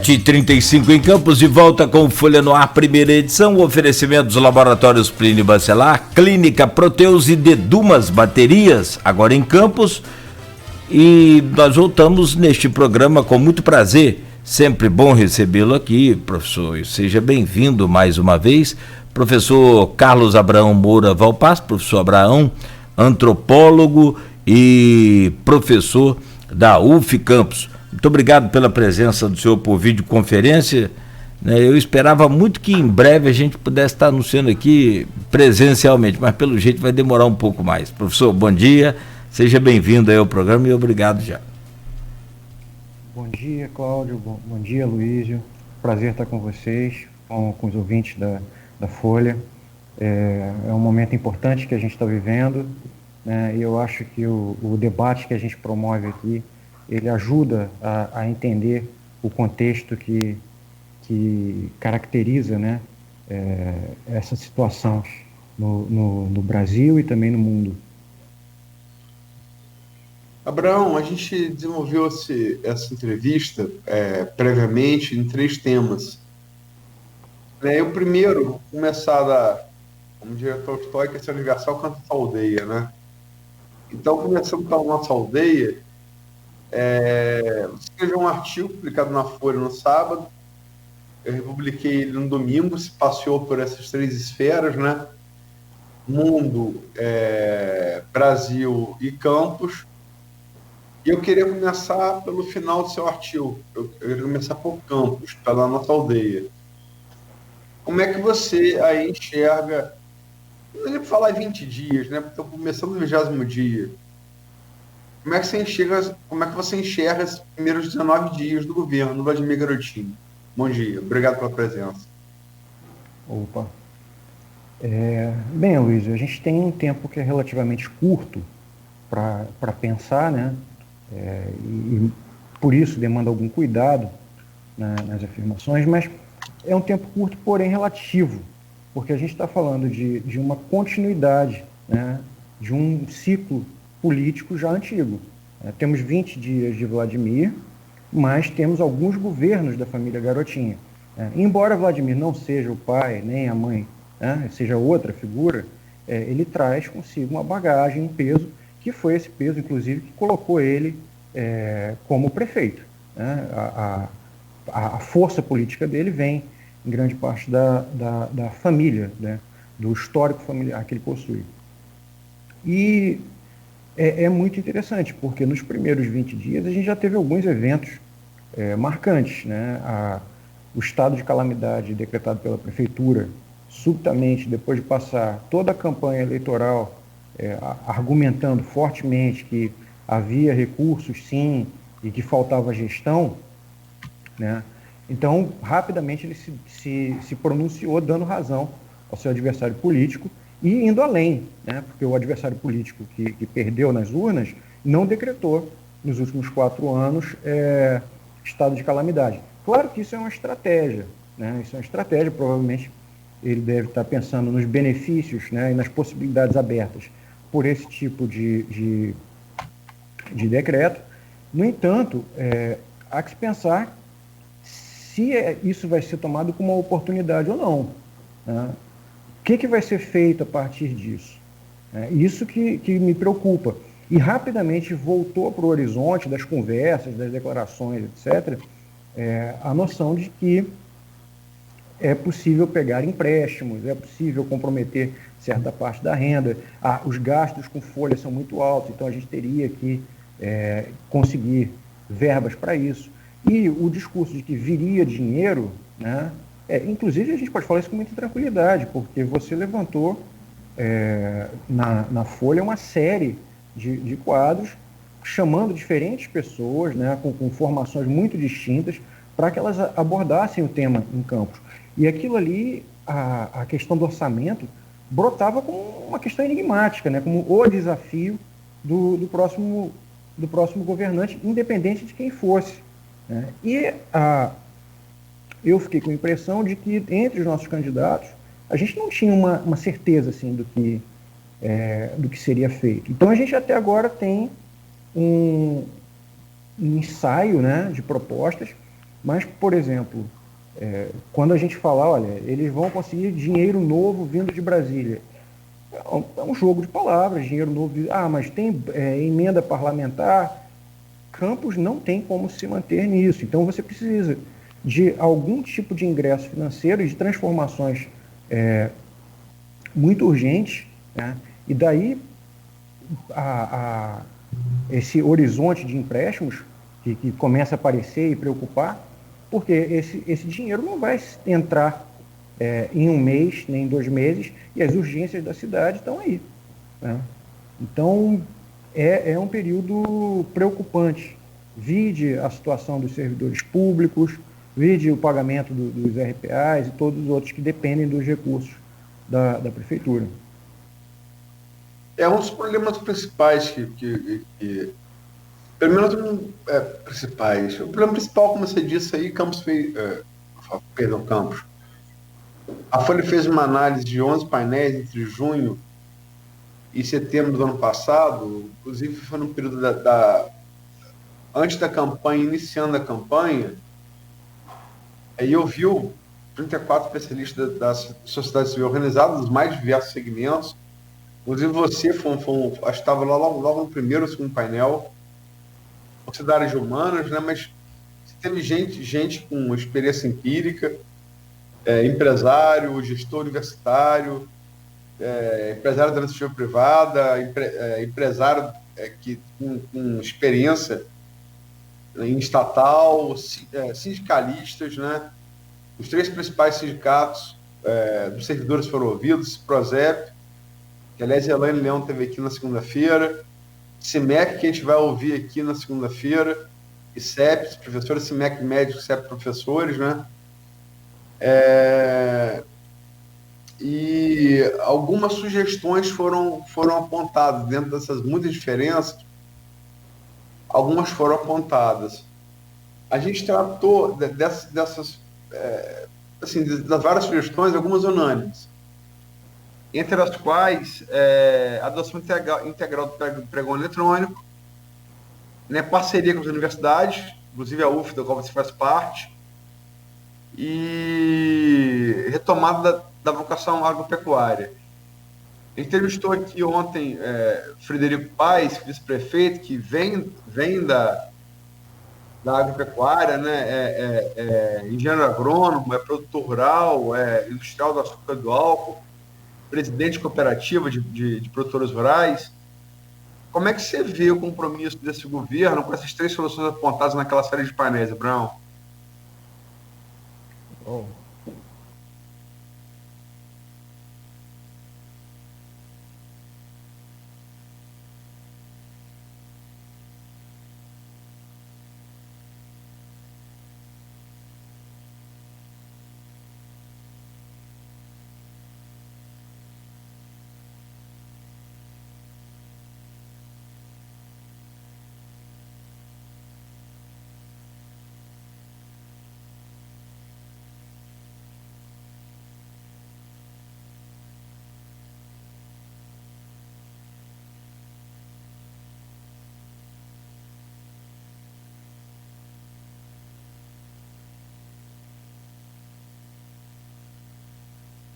7h35 em Campos, de volta com Folha no Ar, primeira edição. O oferecimento dos laboratórios Plínio Bacelar, Clínica Proteus e Dedumas Baterias, agora em Campos. E nós voltamos neste programa com muito prazer. Sempre bom recebê-lo aqui, professor. E seja bem-vindo mais uma vez. Professor Carlos Abraão Moura Valpaz, professor Abraão, antropólogo e professor da UF Campos. Muito obrigado pela presença do senhor por videoconferência. Eu esperava muito que em breve a gente pudesse estar anunciando aqui presencialmente, mas pelo jeito vai demorar um pouco mais. Professor, bom dia, seja bem-vindo aí ao programa e obrigado já. Bom dia, Cláudio, bom dia, Luísio. Prazer estar com vocês, com os ouvintes da Folha. É um momento importante que a gente está vivendo, né? E eu acho que o debate que a gente promove aqui ele ajuda a entender o contexto que caracteriza, né, essa situação no Brasil e também no mundo. Abraão, a gente desenvolveu essa entrevista previamente em 3 temas. O primeiro, vou começar como diretor Tolstói, que é essa ligação com a nossa aldeia, né? Então, começando pela nossa aldeia, você escreveu um artigo publicado na Folha no sábado, eu republiquei ele no domingo, se passeou por essas 3 esferas, né? Mundo, Brasil e Campos. E eu queria começar pelo final do seu artigo, eu queria começar por Campos, pela nossa aldeia. Como é que você aí enxerga, não vou falar 20 dias, né? Porque estou começando no 20º dia. Como é que você enxerga esses primeiros 19 dias do governo Vladimir Garotinho? Bom dia, obrigado pela presença. Opa. Bem, Luiz, a gente tem um tempo que é relativamente curto para pensar, né? E por isso demanda algum cuidado, né, nas afirmações, mas é um tempo curto, porém relativo, porque a gente está falando de uma continuidade, né, de um ciclo político já antigo. Temos 20 dias de Vladimir, mas temos alguns governos da família Garotinho. Embora Vladimir não seja o pai, nem a mãe, né, seja outra figura, ele traz consigo uma bagagem, um peso, que foi esse peso, inclusive, que colocou ele como prefeito. Né? A força política dele vem, em grande parte, da família, né, do histórico familiar que ele possui. E é muito interessante, porque nos primeiros 20 dias a gente já teve alguns eventos marcantes, né? O estado de calamidade decretado pela prefeitura, subitamente, depois de passar toda a campanha eleitoral argumentando fortemente que havia recursos, sim, e que faltava gestão, né? Então, rapidamente ele se pronunciou dando razão ao seu adversário político, e indo além, né? Porque o adversário político que perdeu nas urnas não decretou, nos últimos 4 anos, estado de calamidade. Claro que isso é uma estratégia, né? Isso é uma estratégia, provavelmente ele deve estar pensando nos benefícios, né, e nas possibilidades abertas por esse tipo de decreto. No entanto, há que se pensar se isso vai ser tomado como uma oportunidade ou não, né? O que vai ser feito a partir disso? Isso que me preocupa. E rapidamente voltou para o horizonte das conversas, das declarações, etc., a noção de que é possível pegar empréstimos, é possível comprometer certa parte da renda, os gastos com folha são muito altos, então a gente teria que conseguir verbas para isso. E o discurso de que viria dinheiro, né? Inclusive a gente pode falar isso com muita tranquilidade, porque você levantou na Folha uma série de quadros chamando diferentes pessoas, né, com formações muito distintas, para que elas abordassem o tema em Campos. E aquilo ali, a questão do orçamento, brotava como uma questão enigmática, né, como o desafio do próximo governante, independente de quem fosse, né? E eu fiquei com a impressão de que, entre os nossos candidatos, a gente não tinha uma certeza assim, do que seria feito. Então, a gente até agora tem um ensaio, né, de propostas Mas, por exemplo, quando a gente fala, olha, eles vão conseguir dinheiro novo vindo de Brasília. É um jogo de palavras, dinheiro novo. Mas tem emenda parlamentar. Campos não tem como se manter nisso. Então você precisa de algum tipo de ingresso financeiro, de transformações muito urgentes, né? E daí esse horizonte de empréstimos que começa a aparecer e preocupar, porque esse dinheiro não vai entrar em um mês, nem em 2 meses, e as urgências da cidade estão aí, né? Então, é um período preocupante. Vide a situação dos servidores públicos, vide o pagamento dos RPAs e todos os outros que dependem dos recursos da prefeitura. É um dos problemas principais pelo menos principais. O problema principal, como você disse aí, Campos fez, Campos. A Folha fez uma análise de 11 painéis entre junho e setembro do ano passado, inclusive foi no período antes da campanha, iniciando a campanha, aí ouviu 34 especialistas da sociedade civil organizada, dos mais diversos segmentos. Inclusive você acho que estava lá logo no primeiro ou segundo painel, você da área de humanas, né? Mas teve gente com experiência empírica, empresário, gestor universitário, empresário da iniciativa privada, empresário com experiência em estatal, sindicalistas, né? Os 3 principais sindicatos dos servidores foram ouvidos, Prozep, que aliás a Elaine Leão teve aqui na segunda-feira, CIMEC, que a gente vai ouvir aqui na segunda-feira, e CEPs, professores, CIMEC médicos, CEP professores, né? E algumas sugestões foram apontadas dentro dessas muitas diferenças. Algumas foram apontadas. A gente tratou dessas das várias sugestões, algumas unânimes, entre as quais a adoção integral do pregão eletrônico, né, parceria com as universidades, inclusive a UF, da qual você faz parte, e retomada da vocação agropecuária. A gente entrevistou aqui ontem Frederico Paes, vice-prefeito, que vem da agropecuária, né? Engenheiro agrônomo, produtor rural, industrial do açúcar e do álcool, presidente de cooperativa de produtores rurais. Como é que você vê o compromisso desse governo com essas 3 soluções apontadas naquela série de painéis, Abraão? Oh.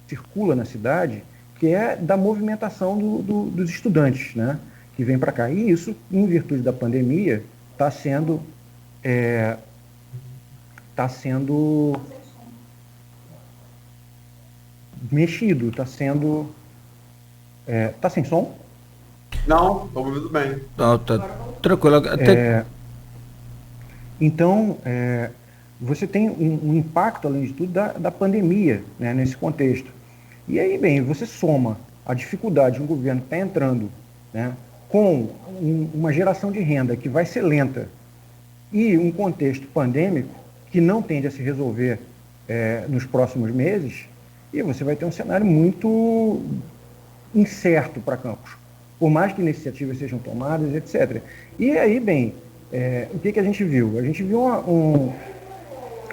Circula na cidade, que é da movimentação dos estudantes, né, que vem para cá. E isso, em virtude da pandemia, está sendo mexido, está sendo... Está sem som? Não, estou ouvindo bem. Não, tá tranquilo. Então, você tem um impacto, além de tudo, da pandemia, né, nesse contexto. E aí, bem, você soma a dificuldade de um governo que está entrando, né, com uma geração de renda que vai ser lenta e um contexto pandêmico que não tende a se resolver nos próximos meses, e você vai ter um cenário muito incerto para Campos, por mais que iniciativas sejam tomadas, etc. E aí, bem, o que a gente viu? A gente viu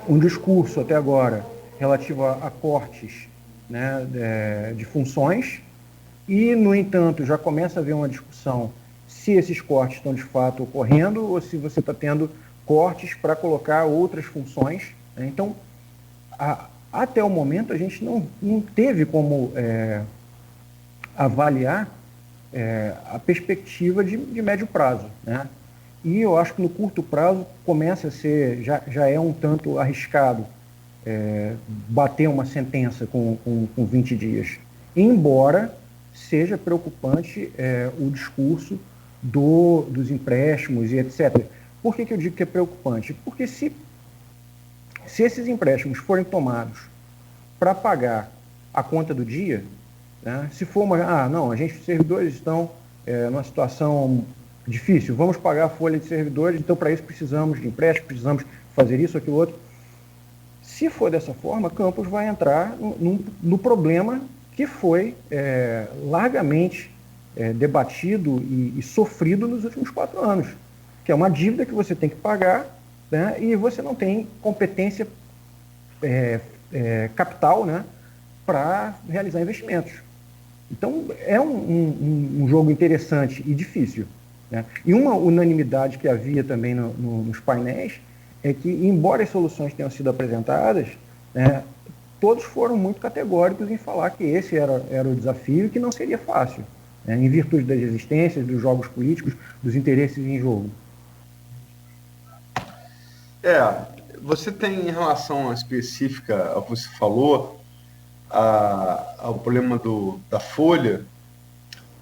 um discurso até agora relativo a cortes, né, de funções, e, no entanto, já começa a haver uma discussão se esses cortes estão de fato ocorrendo ou se você está tendo cortes para colocar outras funções, né? Então, até o momento, a gente não teve como avaliar a perspectiva de médio prazo, né? E eu acho que no curto prazo começa a ser, já é um tanto arriscado bater uma sentença com 20 dias, embora seja preocupante o discurso dos empréstimos e etc. Por que eu digo que é preocupante? Porque se esses empréstimos forem tomados para pagar a conta do dia, né, se for não, os servidores estão numa situação difícil, vamos pagar a folha de servidores, então para isso precisamos de empréstimo, precisamos fazer isso, aquilo, outro. Se for dessa forma, Campos vai entrar no problema que foi largamente debatido e sofrido nos últimos 4 anos, que é uma dívida que você tem que pagar, né, e você não tem competência capital, né, para realizar investimentos. Então, é um jogo interessante e difícil, né? E uma unanimidade que havia também nos painéis é que, embora as soluções tenham sido apresentadas, né, todos foram muito categóricos em falar que esse era o desafio e que não seria fácil, né, em virtude das resistências, dos jogos políticos, dos interesses em jogo. Você tem, em relação específica ao que você falou, ao problema da Folha,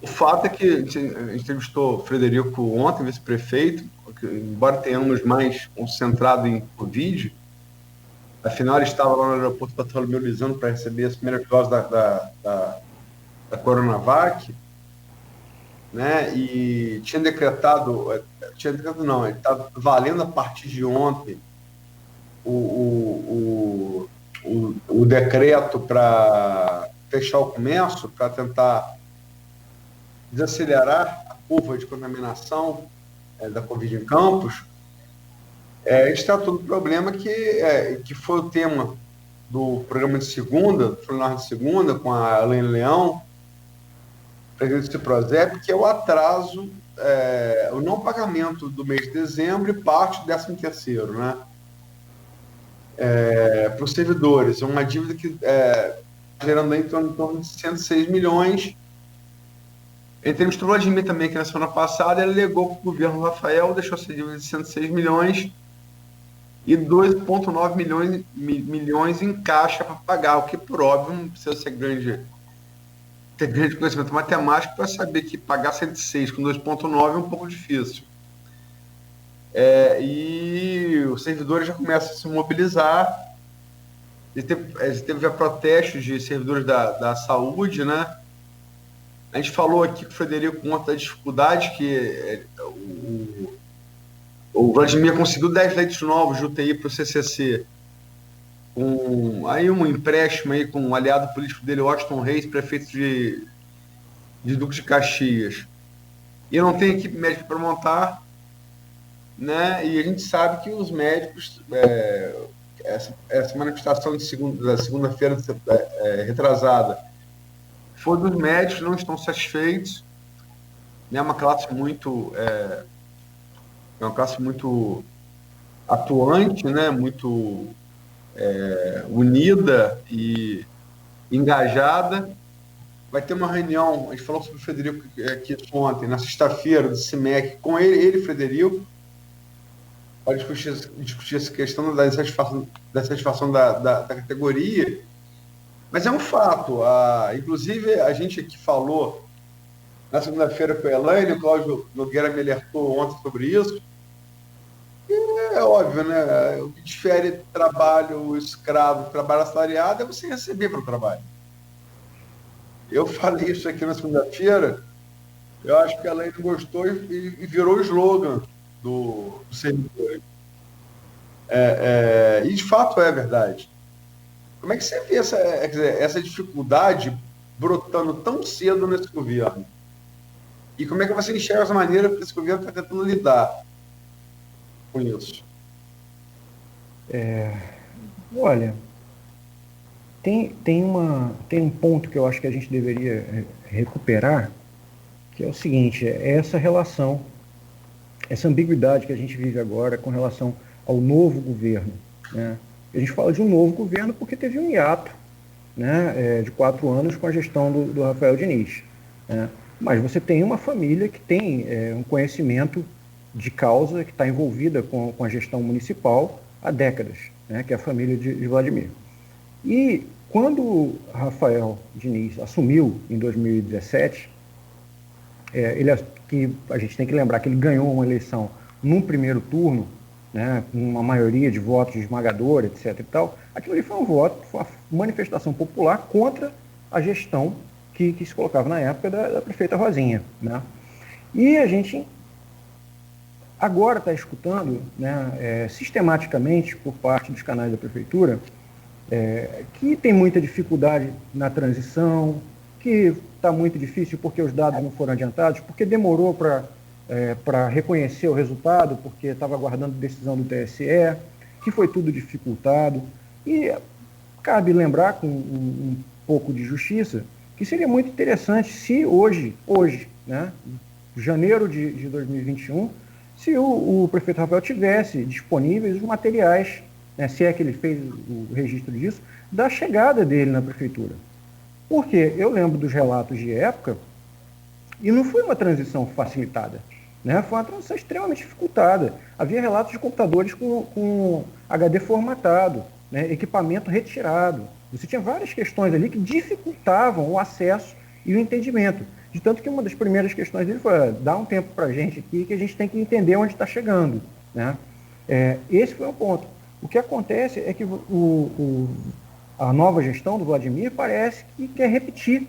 o fato é que a gente entrevistou o Frederico ontem, vice-prefeito, embora tenhamos mais concentrado em Covid, afinal ele estava lá no aeroporto Bartolomeu Lizano para receber as primeiras doses da Coronavac, né? E tinha decretado não, ele estava valendo a partir de ontem o decreto para fechar o comércio, para tentar desacelerar a curva de contaminação da Covid em Campos. A gente tratou do problema que foi o tema do programa de segunda, do plenário de segunda, com a Elaine Leão, presidente do Ciprozep, que é o atraso, o não pagamento do mês de dezembro e parte do 13º, né? Para os servidores. É uma dívida que gerando aí em torno de 106 milhões. Entrevistou o Vladimir também, que na semana passada ele alegou que o governo Rafael deixou essa dívida de 106 milhões e 2,9 milhões em caixa para pagar, o que, por óbvio, não precisa ter grande conhecimento matemático para saber que pagar 106 com 2,9 é um pouco difícil. E os servidores já começam a se mobilizar. Teve protestos de servidores da saúde, né? A gente falou aqui com o Frederico conta da dificuldade que o Vladimir conseguiu 10 leitos novos de UTI para o CCC, aí um empréstimo aí com um aliado político dele, Washington Reis, prefeito de Duque de Caxias. E não tem equipe médica para montar, né? E a gente sabe que os médicos, essa manifestação da segunda-feira retrasada, foi dos médicos, não estão satisfeitos, né? Uma classe muito atuante, né? Muito unida e engajada. Vai ter uma reunião, a gente falou sobre o Frederico aqui ontem, na sexta-feira, do CIMEC, com ele Frederico, para discutir essa questão da satisfação da categoria. Mas é um fato. Inclusive, a gente aqui falou na segunda-feira com a Elaine, o Cláudio Nogueira me alertou ontem sobre isso. E é óbvio, né? O que difere trabalho escravo, trabalho assalariado, é você receber para o trabalho. Eu falei isso aqui na segunda-feira, eu acho que a Elaine gostou e virou o slogan do servidor. E de fato é verdade. Como é que você vê essa dificuldade brotando tão cedo nesse governo? E como é que você enxerga essa maneira que esse governo está tentando lidar com isso? Olha, tem um ponto que eu acho que a gente deveria recuperar, que é o seguinte: é essa relação essa ambiguidade que a gente vive agora com relação ao novo governo, né? A gente fala de um novo governo porque teve um hiato, né, de 4 anos com a gestão do Rafael Diniz, né? Mas você tem uma família que tem um conhecimento de causa, que está envolvida com a gestão municipal há décadas, né, que é a família de Vladimir. E quando Rafael Diniz assumiu em 2017, que a gente tem que lembrar que ele ganhou uma eleição num primeiro turno, né, com uma maioria de votos esmagadora, etc. e tal, aquilo ali foi um voto, foi uma manifestação popular contra a gestão que se colocava na época da prefeita Rosinha, né? E a gente agora está escutando, né, sistematicamente por parte dos canais da prefeitura, que tem muita dificuldade na transição, que está muito difícil porque os dados não foram adiantados, porque demorou para reconhecer o resultado, porque estava aguardando decisão do TSE, que foi tudo dificultado. E cabe lembrar, com um pouco de justiça, que seria muito interessante se hoje, né, janeiro de 2021, se o prefeito Rafael tivesse disponíveis os materiais, né, se é que ele fez o registro disso, da chegada dele na prefeitura. Porque eu lembro dos relatos de época, e não foi uma transição facilitada, né? Foi uma transição extremamente dificultada. Havia relatos de computadores com HD formatado, né, equipamento retirado. Você tinha várias questões ali que dificultavam o acesso e o entendimento. De tanto que uma das primeiras questões dele foi: dá um tempo para a gente aqui que a gente tem que entender onde está chegando, né? Esse foi um ponto. O que acontece é que a nova gestão do Vladimir parece que quer repetir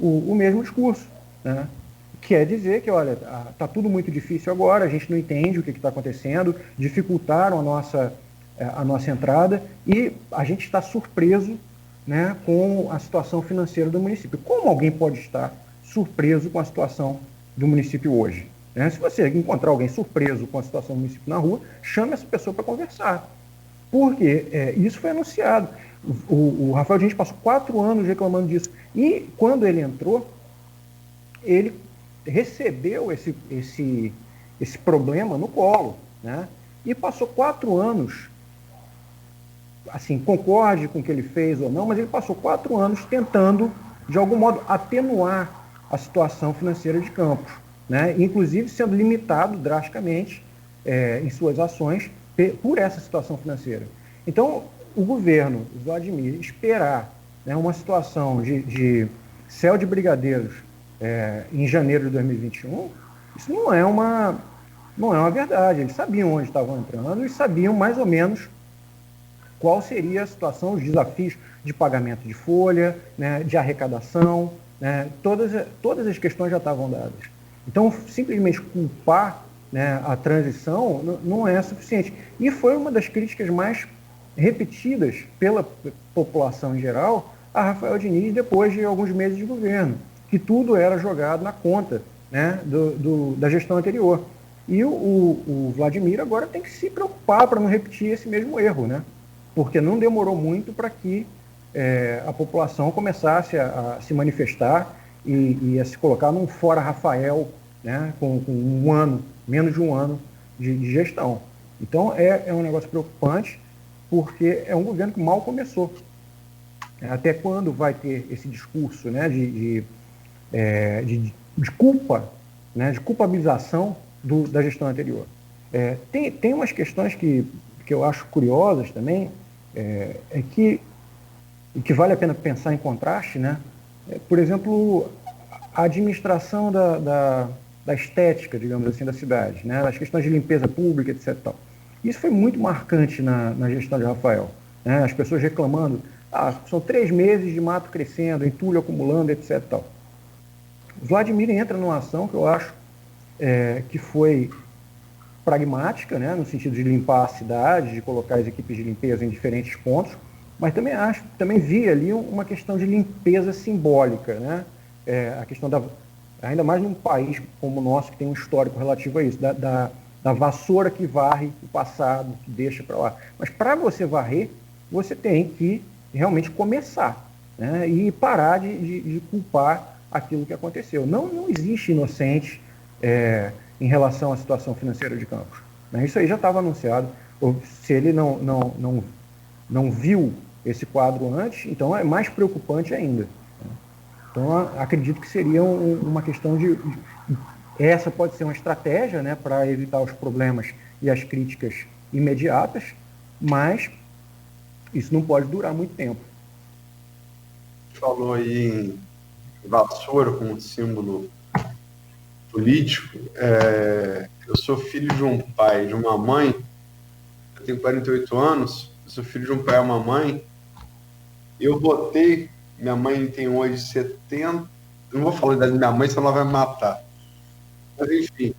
o mesmo discurso, né? Quer dizer que, olha, está tudo muito difícil agora, a gente não entende o que está acontecendo, dificultaram a nossa entrada e a gente está surpreso, né, com a situação financeira do município. Como alguém pode estar surpreso com a situação do município hoje, né? Se você encontrar alguém surpreso com a situação do município na rua, chame essa pessoa para conversar. Porque isso foi anunciado. O Rafael Diniz passou 4 anos reclamando disso. E quando ele entrou, ele recebeu esse problema no colo, né? E passou 4 anos, assim, concorde com o que ele fez ou não, mas ele passou 4 anos tentando, de algum modo, atenuar a situação financeira de Campos, né? Inclusive sendo limitado drasticamente em suas ações por essa situação financeira. Então, o governo Vladimir esperar, né, uma situação de céu de brigadeiros em janeiro de 2021, isso não é uma verdade. Eles sabiam onde estavam entrando e sabiam mais ou menos qual seria a situação, os desafios de pagamento de folha, né, de arrecadação, né, todas as questões já estavam dadas. Então, simplesmente culpar, né, a transição não é suficiente. E foi uma das críticas mais repetidas pela população em geral a Rafael Diniz depois de alguns meses de governo, que tudo era jogado na conta, né, da gestão anterior. E o Vladimir agora tem que se preocupar para não repetir esse mesmo erro, né? Porque não demorou muito para que a população começasse a se manifestar e a se colocar num fora Rafael, né, com menos de um ano de gestão. Então é um negócio preocupante, porque é um governo que mal começou. Até quando vai ter esse discurso, né, de culpa, né, de culpabilização da gestão anterior? Tem umas questões que eu acho curiosas também, que vale a pena pensar em contraste, né? Por exemplo, a administração da estética, digamos assim, da cidade, né? As questões de limpeza pública, etc. Tal. Isso foi muito marcante na gestão de Rafael, né? As pessoas reclamando: são 3 meses de mato crescendo, entulho acumulando, etc. Tal. Vladimir entra numa ação que eu acho que foi pragmática, né, no sentido de limpar a cidade, de colocar as equipes de limpeza em diferentes pontos, mas também vi ali uma questão de limpeza simbólica, né? A questão ainda mais num país como o nosso, que tem um histórico relativo a isso, da vassoura que varre o passado, que deixa para lá. Mas para você varrer, você tem que realmente começar, né, e parar de culpar aquilo que aconteceu. Não existe inocente em relação à situação financeira de Campos. Né? Isso aí já estava anunciado. Se ele não viu esse quadro antes, então é mais preocupante ainda. Então, acredito que seria uma questão de... Essa pode ser uma estratégia, né, para evitar os problemas e as críticas imediatas, mas isso não pode durar muito tempo. Falou aí em vassoura como símbolo político. Eu sou filho de um pai e de uma mãe. Eu tenho 48 anos. Eu sou filho de um pai e uma mãe. Eu votei. Minha mãe tem hoje 70. Não vou falar da idade da minha mãe, senão ela vai me matar. Mas, enfim.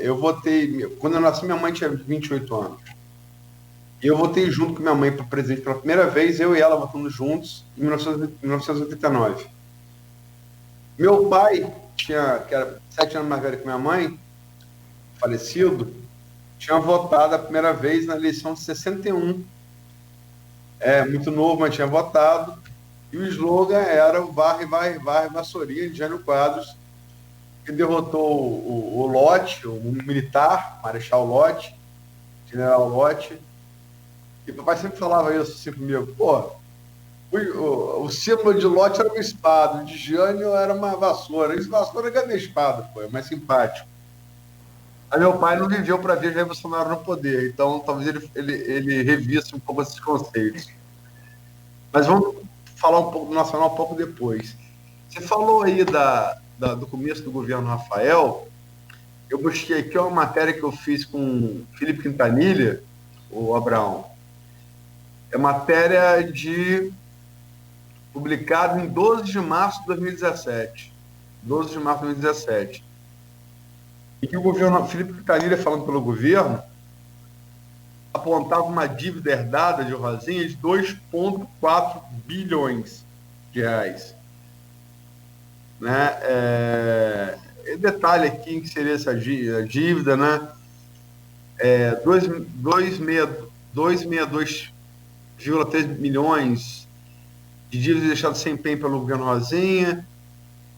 Eu votei. Quando eu nasci, minha mãe tinha 28 anos. E eu votei junto com minha mãe para presidente pela primeira vez, eu e ela votando juntos, em 1989. Meu pai, que era 7 anos mais velho que minha mãe, falecido, tinha votado a primeira vez na eleição de 61. Muito novo, mas tinha votado. E o slogan era o Varre, Varre, Varre, Vassourinha, de Jânio Quadros, que derrotou o Lott, o militar, Marechal Lott, General Lott. E papai sempre falava isso assim comigo, pô, o símbolo de Lott era uma espada, o de Jânio era uma vassoura. Isso, vassoura é a espada, pô, é mais simpático. Aí meu pai não viveu para ver Jair Bolsonaro no poder, então talvez ele revisse um pouco esses conceitos. Mas vamos falar um pouco do Nacional um pouco depois. Você falou aí do começo do governo Rafael. Eu busquei aqui uma matéria que eu fiz com Felipe Quintanilha, o Abraão. É matéria publicada em 12 de março de 2017. 12 de março de 2017. E que o governo, Felipe Quintanilha, falando pelo governo, apontava uma dívida herdada de Rosinha de 2,4 bilhões de reais. Né? Detalhe aqui em que seria essa dívida, né? 262,3 milhões de dívidas deixadas sem PEM pelo governo Rosinha,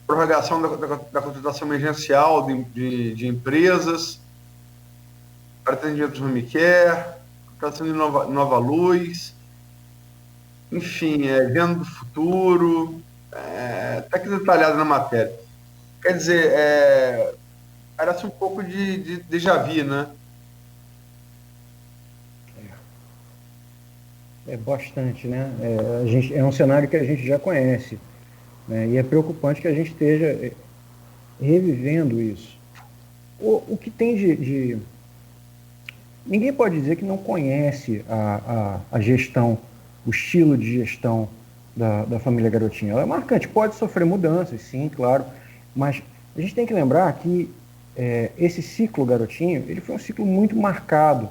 prorrogação da contratação emergencial de empresas, para atendimento do Home Care, contratação de nova luz, enfim, venda do futuro, até que detalhado na matéria. Quer dizer, parece um pouco de déjà vu, né? Bastante, né? É um cenário que a gente já conhece, né? E é preocupante que a gente esteja revivendo isso. O que tem de... Ninguém pode dizer que não conhece a gestão, o estilo de gestão da família Garotinho. Ela é marcante, pode sofrer mudanças, sim, claro, mas a gente tem que lembrar que esse ciclo Garotinho, ele foi um ciclo muito marcado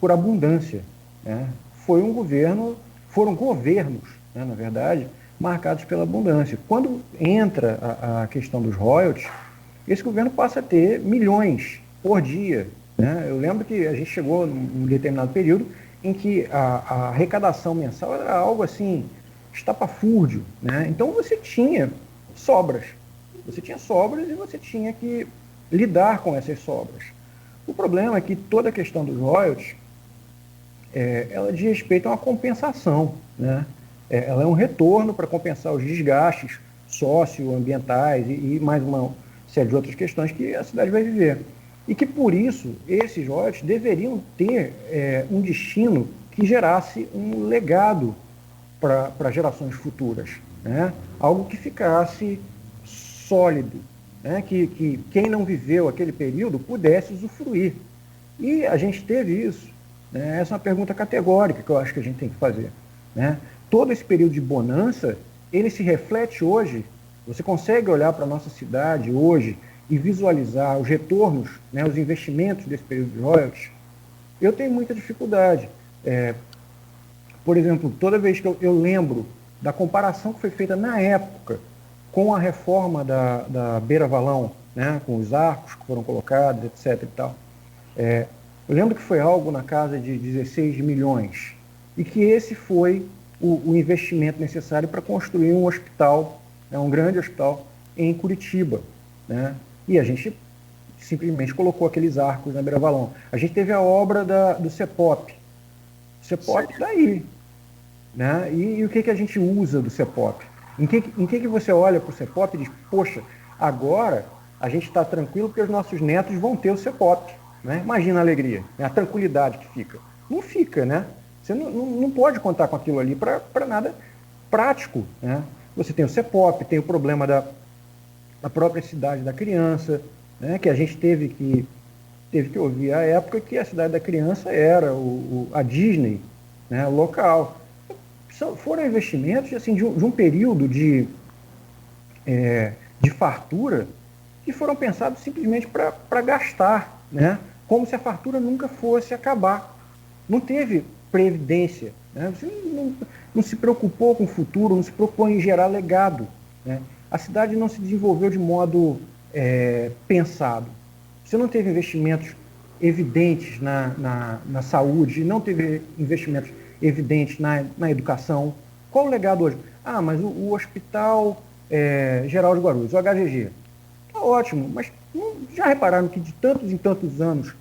por abundância. Né? Foram governos, né, na verdade, marcados pela abundância. Quando entra a questão dos royalties, esse governo passa a ter milhões por dia. Né? Eu lembro que a gente chegou num determinado período em que a arrecadação mensal era algo assim, estapafúrdio. Né? Então você tinha sobras. Você tinha sobras e você tinha que lidar com essas sobras. O problema é que toda a questão dos royalties, ela diz respeito a uma compensação, né? Ela é um retorno para compensar os desgastes socioambientais e mais uma série de outras questões que a cidade vai viver. E que, por isso, esses royalties deveriam ter um destino que gerasse um legado para gerações futuras, né? Algo que ficasse sólido, né? Que quem não viveu aquele período pudesse usufruir. E a gente teve isso. Essa é uma pergunta categórica que eu acho que a gente tem que fazer. Né? Todo esse período de bonança, ele se reflete hoje. Você consegue olhar para a nossa cidade hoje e visualizar os retornos, né, os investimentos desse período de royalties? Eu tenho muita dificuldade. Por exemplo, toda vez que eu lembro da comparação que foi feita na época com a reforma da Beira-Valão, né, com os arcos que foram colocados, etc. e tal. Eu lembro que foi algo na casa de 16 milhões e que esse foi o investimento necessário para construir um hospital, um grande hospital em Curitiba. Né? E a gente simplesmente colocou aqueles arcos na beira-valão. A gente teve a obra do CEPOP. O CEPOP está aí. Né? E o que a gente usa do CEPOP? Em que você olha para o CEPOP e diz, poxa, agora a gente está tranquilo porque os nossos netos vão ter o CEPOP. Né? Imagina a alegria, né? A tranquilidade que fica. Não fica, né? Você não pode contar com aquilo ali para nada prático. Né? Você tem o CEPOP, tem o problema da própria cidade da criança, né? Que a gente teve que ouvir à época que a cidade da criança era a Disney, né? Local. Foram investimentos assim, de um período de fartura que foram pensados simplesmente para gastar, né? Como se a fartura nunca fosse acabar. Não teve previdência, né? Você não se preocupou com o futuro, não se preocupou em gerar legado. Né? A cidade não se desenvolveu de modo pensado. Você não teve investimentos evidentes na saúde, não teve investimentos evidentes na educação. Qual o legado hoje? Ah, mas o Hospital Geral de Guarulhos, o HGG, está ótimo, mas já repararam que de tantos em tantos anos,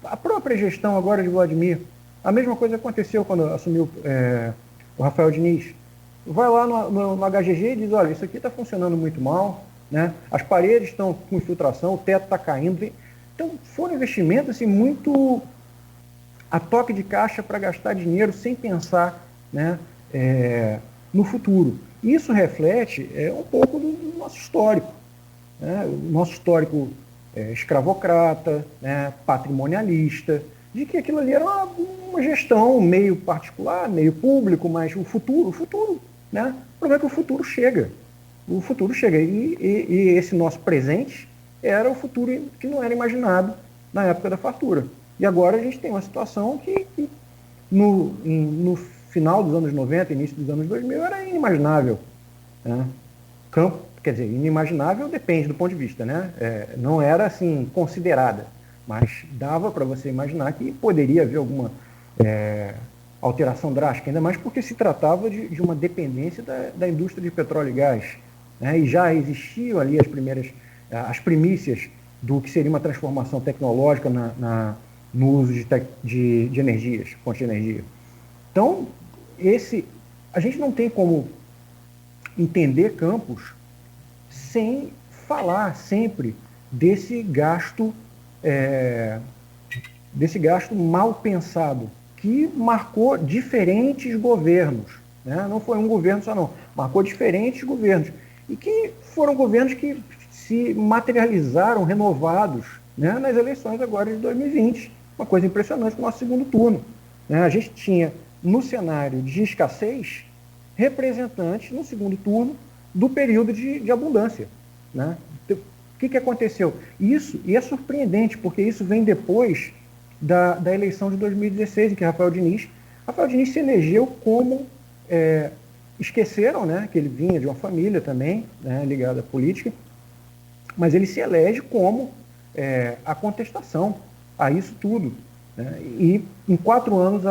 a própria gestão agora de Vladimir, a mesma coisa aconteceu quando assumiu o Rafael Diniz. Vai lá no HGG e diz, olha, isso aqui está funcionando muito mal, né? As paredes estão com infiltração, o teto está caindo. Então, foram investimentos assim, muito a toque de caixa para gastar dinheiro sem pensar, né, no futuro. Isso reflete um pouco do nosso histórico. Né? O nosso histórico escravocrata, né, patrimonialista, de que aquilo ali era uma gestão meio particular, meio público, mas o futuro, né? O problema é que o futuro chega. O futuro chega. E esse nosso presente era o futuro que não era imaginado na época da fartura. E agora a gente tem uma situação que no final dos anos 90, início dos anos 2000, era inimaginável. Né? Quer dizer, inimaginável depende do ponto de vista, né? Não era assim considerada, mas dava para você imaginar que poderia haver alguma alteração drástica, ainda mais porque se tratava de uma dependência da indústria de petróleo e gás. Né? E já existiam ali as primícias do que seria uma transformação tecnológica no uso de energias, fontes de energia. Então, a gente não tem como entender Campos sem falar sempre desse gasto mal pensado, que marcou diferentes governos. Né? Não foi um governo só, não. Marcou diferentes governos. E que foram governos que se materializaram renovados, né, nas eleições agora de 2020. Uma coisa impressionante no nosso segundo turno. Né? A gente tinha, no cenário de escassez, representantes, no segundo turno, do período de abundância. Né? Então, o que aconteceu? Isso, e é surpreendente, porque isso vem depois da eleição de 2016, em que Rafael Diniz se elegeu como... esqueceram, né, que ele vinha de uma família também, né, ligada à política, mas ele se elege como a contestação a isso tudo. Né? E em 4 anos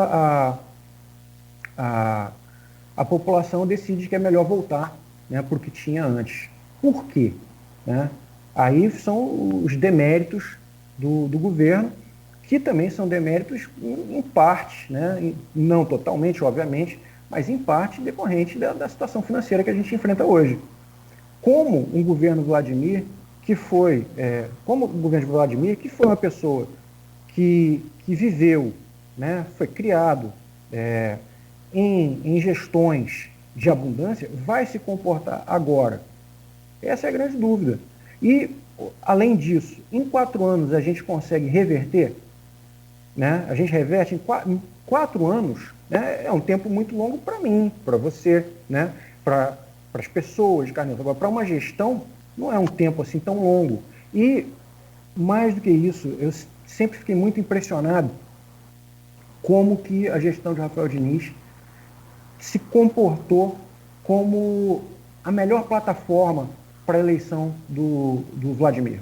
a população decide que é melhor voltar, né, para o que tinha antes. Por quê? Né? Aí são os deméritos do governo, que também são deméritos em parte, né, não totalmente, obviamente, mas em parte decorrente da situação financeira que a gente enfrenta hoje. Como o governo Vladimir, que foi uma pessoa que viveu, né, foi criado em gestões de abundância, vai se comportar agora? Essa é a grande dúvida. E, além disso, em 4 anos a gente consegue reverter? Né? A gente reverte em 4 anos, né? É um tempo muito longo para mim, para você, né? Para as pessoas, Carneiro. Agora, para uma gestão, não é um tempo assim tão longo. E, mais do que isso, eu sempre fiquei muito impressionado como que a gestão de Rafael Diniz se comportou como a melhor plataforma para a eleição do Vladimir.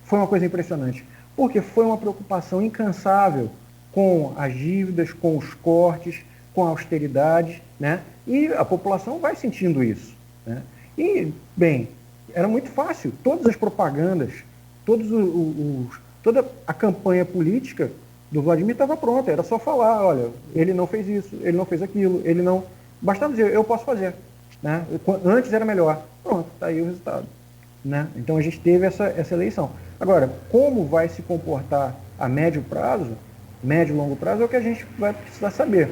Foi uma coisa impressionante, porque foi uma preocupação incansável com as dívidas, com os cortes, com a austeridade, né? E a população vai sentindo isso. Né? E, bem, era muito fácil. Todas as propagandas toda a campanha política do Vladimir estava pronta, era só falar, olha, ele não fez isso, ele não fez aquilo, ele não... Bastava dizer, eu posso fazer. Né? Antes era melhor. Pronto, está aí o resultado. Né? Então a gente teve essa eleição. Agora, como vai se comportar a médio e longo prazo, é o que a gente vai precisar saber.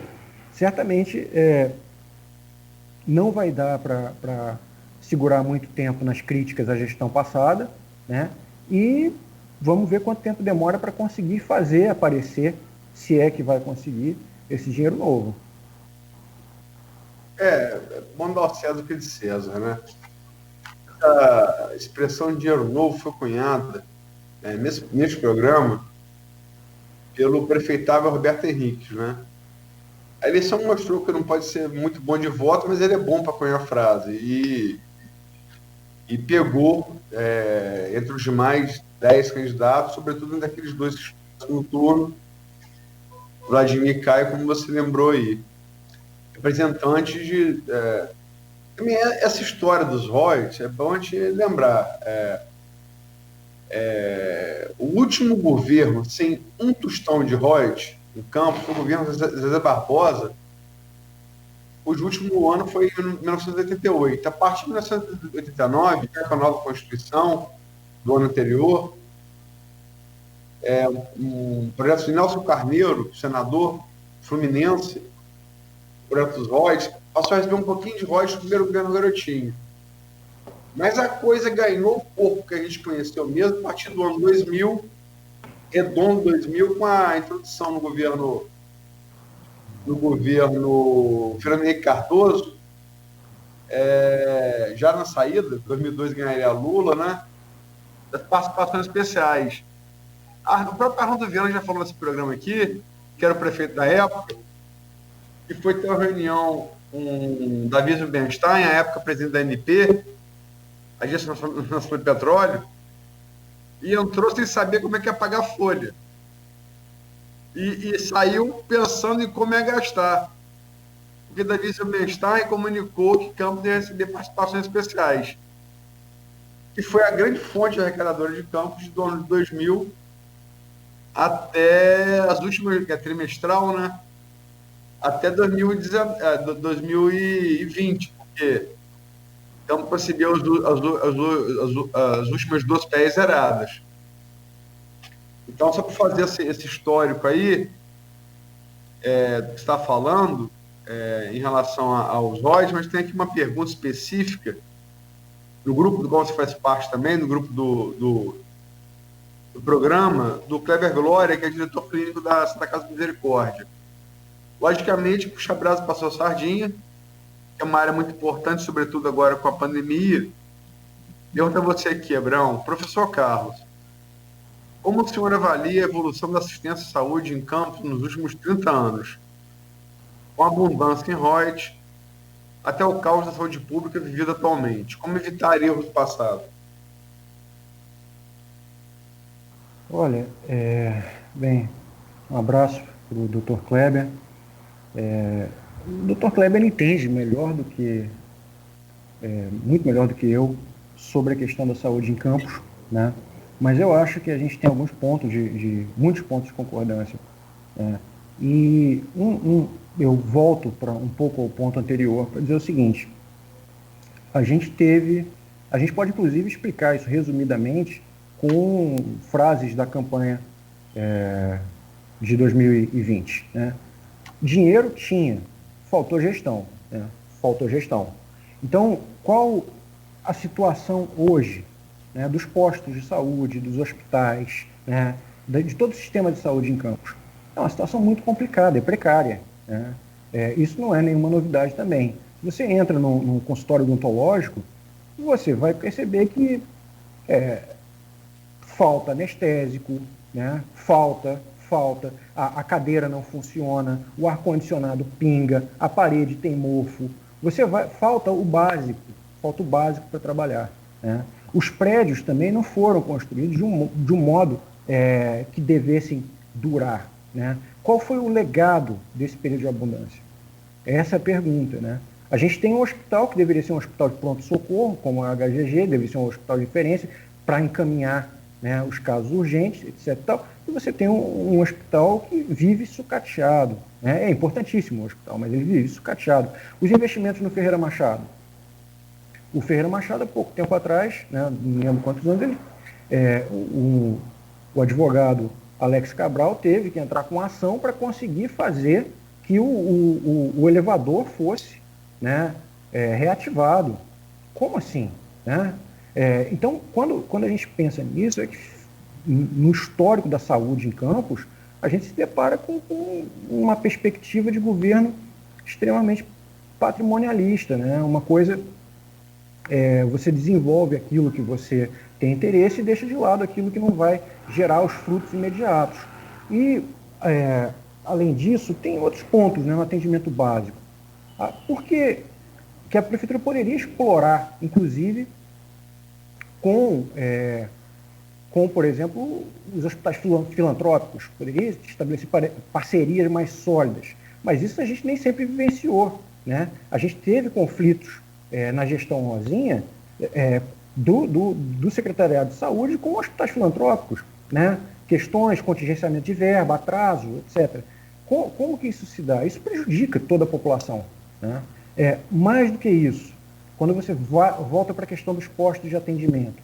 Certamente não vai dar para segurar muito tempo nas críticas à gestão passada, né? E vamos ver quanto tempo demora para conseguir fazer aparecer, se é que vai conseguir, esse dinheiro novo. Bom dar ao César o que é de César, né? A expressão dinheiro novo foi cunhada nesse programa pelo prefeitável Roberto Henrique, né? A eleição mostrou que não pode ser muito bom de voto, mas ele é bom para cunhar a frase. E pegou, entre os demais 10 candidatos, sobretudo daqueles dois no turno, Vladimir e Caio, como você lembrou aí, representantes de... também essa história dos royalties, é bom a gente lembrar. O último governo sem um tostão de royalties em Campos foi o governo Zezé Barbosa, cujo último ano foi em 1988. A partir de 1989, com a nova Constituição do ano anterior, um projeto de Nelson Carneiro, senador fluminense, o projeto dos royalties, passou a receber um pouquinho de royalties do primeiro governo Garotinho. Mas a coisa ganhou o corpo que a gente conheceu mesmo a partir do ano 2000, redondo 2000, com a introdução no governo Fernando Henrique Cardoso, já na saída, 2002 ganharia a Lula, né? Das participações especiais. O próprio Arnaldo Viana já falou nesse programa aqui, que era o prefeito da época, que foi ter uma reunião com Davi Rubenstein, à época presidente da ANP, Agência Nacional de Petróleo, e entrou sem saber como é que ia pagar a folha. E saiu pensando em como ia gastar. Porque Davi Rubenstein comunicou que Campos ia receber participações especiais. E foi a grande fonte arrecadadora de Campos do ano de 2000 até as últimas, que é trimestral, né? Até 2020, porque Campos recebeu as últimas 2 PEs zeradas. Então, só para fazer esse histórico aí, que você está falando, em relação aos royalties, mas tem aqui uma pergunta específica, no grupo do qual você faz parte também, no grupo do programa, do Kleber Glória, que é diretor clínico da Santa Casa de Misericórdia. Logicamente, puxa brasa passou a sardinha, que é uma área muito importante, sobretudo agora com a pandemia. Pergunto a você aqui, Abrão, professor Carlos, como o senhor avalia a evolução da assistência à saúde em Campos nos últimos 30 anos? Com abundância em royalties, até o caos da saúde pública vivido atualmente. Como evitar erros do passado? Olha, bem, um abraço para o Dr. Kleber. O Dr. Kleber ele entende melhor do que, muito melhor do que eu, sobre a questão da saúde em Campos, né? Mas eu acho que a gente tem alguns pontos muitos pontos de concordância. E eu volto para um pouco ao ponto anterior para dizer o seguinte: a gente pode inclusive explicar isso resumidamente com frases da campanha de 2020. Né? Dinheiro tinha, faltou gestão. Né? Faltou gestão. Então, qual a situação hoje, né, dos postos de saúde, dos hospitais, né, de todo o sistema de saúde em Campos? É uma situação muito complicada, é precária. Né? Isso não é nenhuma novidade também. Se você entra num consultório odontológico, você vai perceber que falta anestésico, né? falta, a cadeira não funciona, o ar-condicionado pinga, a parede tem mofo, falta o básico para trabalhar. Né? Os prédios também não foram construídos de um modo que devessem durar. Né? Qual foi o legado desse período de abundância? Essa é a pergunta. Né? A gente tem um hospital que deveria ser um hospital de pronto-socorro, como a HGG, deveria ser um hospital de referência, para encaminhar né, os casos urgentes, etc. E você tem um hospital que vive sucateado. Né? É importantíssimo o hospital, mas ele vive sucateado. Os investimentos no Ferreira Machado. O Ferreira Machado, há pouco tempo atrás, né, não lembro quantos anos, o advogado Alex Cabral teve que entrar com ação para conseguir fazer que o elevador fosse, né, reativado. Como assim? Né? Então, quando a gente pensa nisso, é que no histórico da saúde em Campos, a gente se depara com uma perspectiva de governo extremamente patrimonialista, né? Uma coisa, você desenvolve aquilo que você tem interesse e deixa de lado aquilo que não vai gerar os frutos imediatos. E, além disso, tem outros pontos, né, no atendimento básico. Por que a prefeitura poderia explorar, inclusive, com, por exemplo, os hospitais filantrópicos, poderia estabelecer parcerias mais sólidas. Mas isso a gente nem sempre vivenciou. Né? A gente teve conflitos na gestão Rosinha do Secretariado de Saúde com hospitais filantrópicos. Né? Questões, contingenciamento de verba, atraso, etc. Como que isso se dá? Isso prejudica toda a população. Né? Mais do que isso, quando você volta para a questão dos postos de atendimento,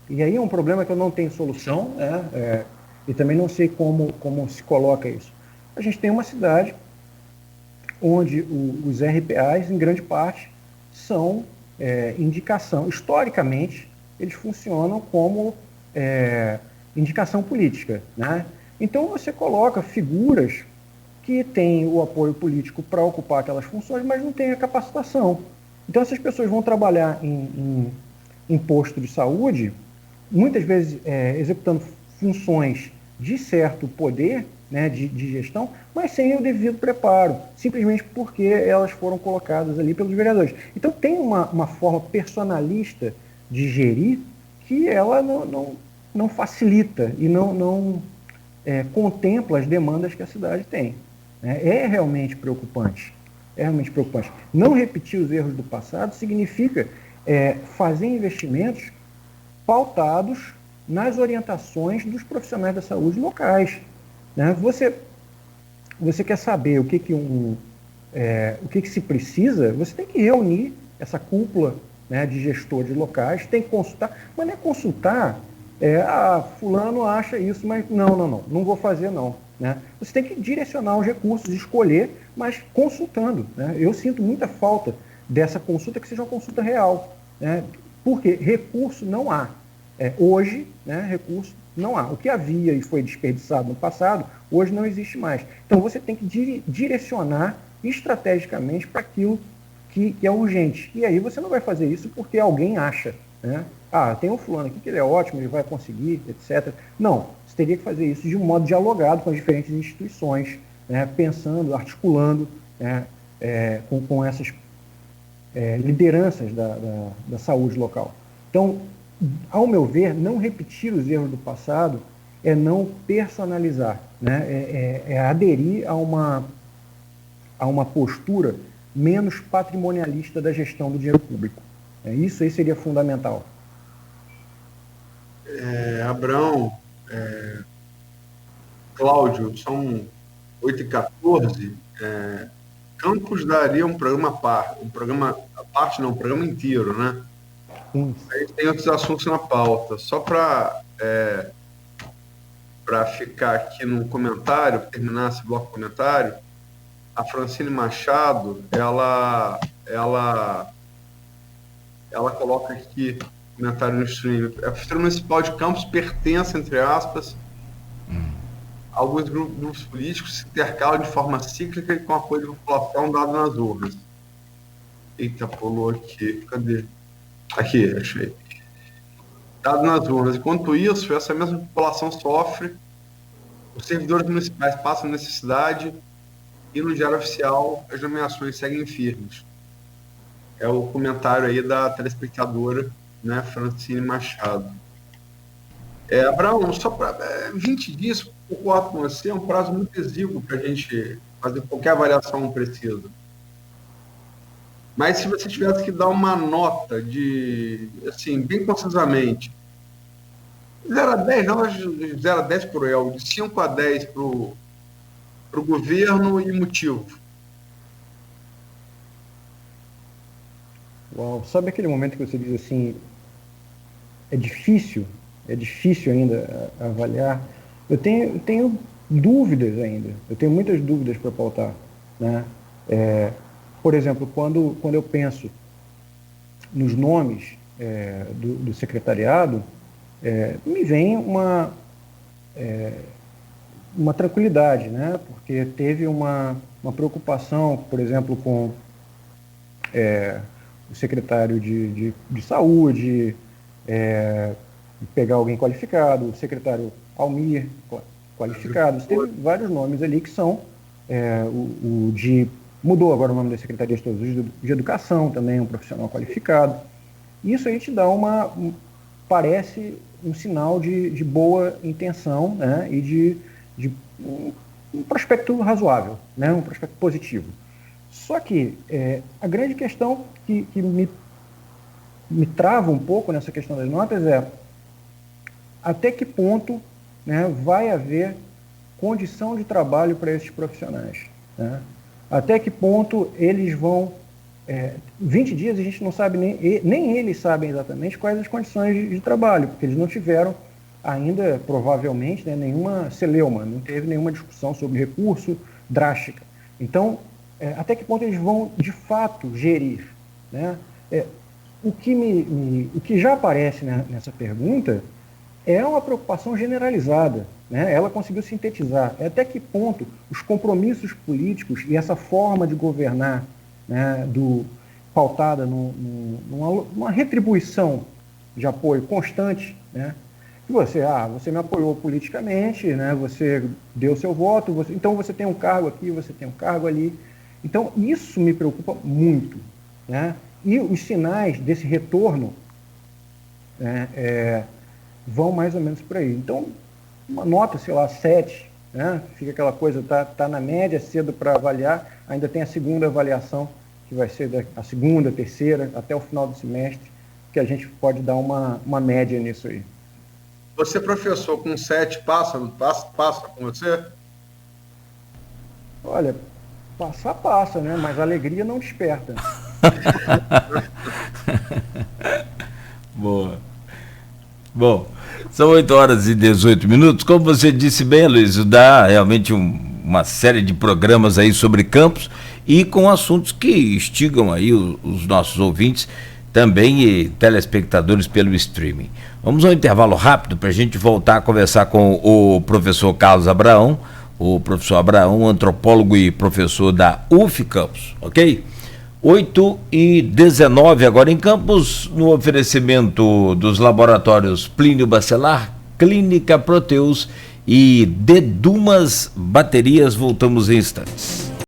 e aí é um problema que eu não tenho solução, né? E também não sei como se coloca isso. A gente tem uma cidade onde os RPAs, em grande parte, são indicação. Historicamente, eles funcionam como indicação política. Né? Então, você coloca figuras que têm o apoio político para ocupar aquelas funções, mas não têm a capacitação. Então, essas pessoas vão trabalhar em posto de saúde, muitas vezes executando funções de certo poder, né, de gestão, mas sem o devido preparo, simplesmente porque elas foram colocadas ali pelos vereadores. Então tem uma forma personalista de gerir que ela não facilita e não contempla as demandas que a cidade tem. É realmente preocupante. É realmente preocupante. Não repetir os erros do passado significa fazer investimentos pautados nas orientações dos profissionais da saúde locais. Né? Você quer saber o que se precisa, você tem que reunir essa cúpula, né, de gestores locais, tem que consultar, mas não é consultar, fulano acha isso, mas não vou fazer não. Né? Você tem que direcionar os recursos, escolher, mas consultando. Né? Eu sinto muita falta dessa consulta, que seja uma consulta real. Né? Porque recurso não há. Hoje, né, recurso não há. O que havia e foi desperdiçado no passado, hoje não existe mais. Então você tem que direcionar estrategicamente para aquilo que é urgente. E aí você não vai fazer isso porque alguém acha. Né? Tem um fulano aqui que ele é ótimo, ele vai conseguir, etc. Não, você teria que fazer isso de um modo dialogado com as diferentes instituições, né, pensando, articulando, né, com essas lideranças da saúde local. Então, ao meu ver, não repetir os erros do passado é não personalizar, né? É aderir a uma postura menos patrimonialista da gestão do dinheiro público. Isso aí seria fundamental. Abrão, Cláudio, são 8h14. Campos daria um programa um programa inteiro, né? A gente tem outros assuntos na pauta. Só para ficar aqui no comentário, terminar esse bloco de comentário, a Francine Machado, ela coloca aqui, comentário no stream, a Prefeitura Municipal de Campos pertence, entre aspas, a alguns grupos políticos se intercalam de forma cíclica e com apoio da população dado nas urnas. Eita, pulou aqui. Cadê? Aqui, achei. Dado nas urnas. Enquanto isso, essa mesma população sofre, os servidores municipais passam necessidade e no diário oficial as nomeações seguem firmes. É o comentário aí da telespectadora, né, Francine Machado. Abraão, só para 20 dias, concordo com você, é um prazo muito exíguo para a gente fazer qualquer avaliação precisa. Mas se você tivesse que dar uma nota de, assim, bem concisamente, 0 a 10 não, 0 a 10 cruel, de 5 a 10 para o governo e motivo. Uau, sabe aquele momento que você diz assim, é difícil ainda avaliar? Eu tenho dúvidas ainda, eu tenho muitas dúvidas para pautar, né? Por exemplo, quando eu penso nos nomes do secretariado, me vem uma tranquilidade, né? Porque teve uma preocupação, por exemplo, com o secretário de saúde, pegar alguém qualificado, o secretário Almir, qualificado. Teve vários nomes ali que são mudou agora o nome das secretarias todas, de educação também, um profissional qualificado. Isso aí te dá parece um sinal de boa intenção, né, e de um prospecto razoável, né, um prospecto positivo. Só que a grande questão que me trava um pouco nessa questão das notas é até que ponto, né, vai haver condição de trabalho para esses profissionais, né? Até que ponto eles vão... 20 dias a gente não sabe, nem eles sabem exatamente quais as condições de trabalho, porque eles não tiveram ainda, provavelmente, né, nenhuma celeuma, não teve nenhuma discussão sobre recurso drástica. Então, até que ponto eles vão, de fato, gerir, né? O que já aparece, né, nessa pergunta é uma preocupação generalizada, né? Ela conseguiu sintetizar até que ponto os compromissos políticos e essa forma de governar, né, pautada numa retribuição de apoio constante, né? Você me apoiou politicamente, né? Você deu seu voto, então você tem um cargo aqui, você tem um cargo ali. Então, isso me preocupa muito, né? E os sinais desse retorno vão mais ou menos por aí. Então, uma nota, sei lá, 7, né? Fica aquela coisa, tá na média, cedo para avaliar, ainda tem a segunda avaliação, que vai ser a segunda, terceira, até o final do semestre, que a gente pode dar uma média nisso aí. Você, professor, com 7, passa com você? Olha, passa, né? Mas a alegria não desperta. Boa. Bom, são 8h18. Como você disse bem, Luiz, dá realmente uma série de programas aí sobre campos e com assuntos que instigam aí os nossos ouvintes também e telespectadores pelo streaming. Vamos a um intervalo rápido para a gente voltar a conversar com o professor Carlos Abraão, o professor Abraão, antropólogo e professor da UF Campos, ok? 8h19 agora em Campos, no oferecimento dos laboratórios Plínio Bacelar, Clínica Proteus e Dedumas Baterias. Voltamos em instantes.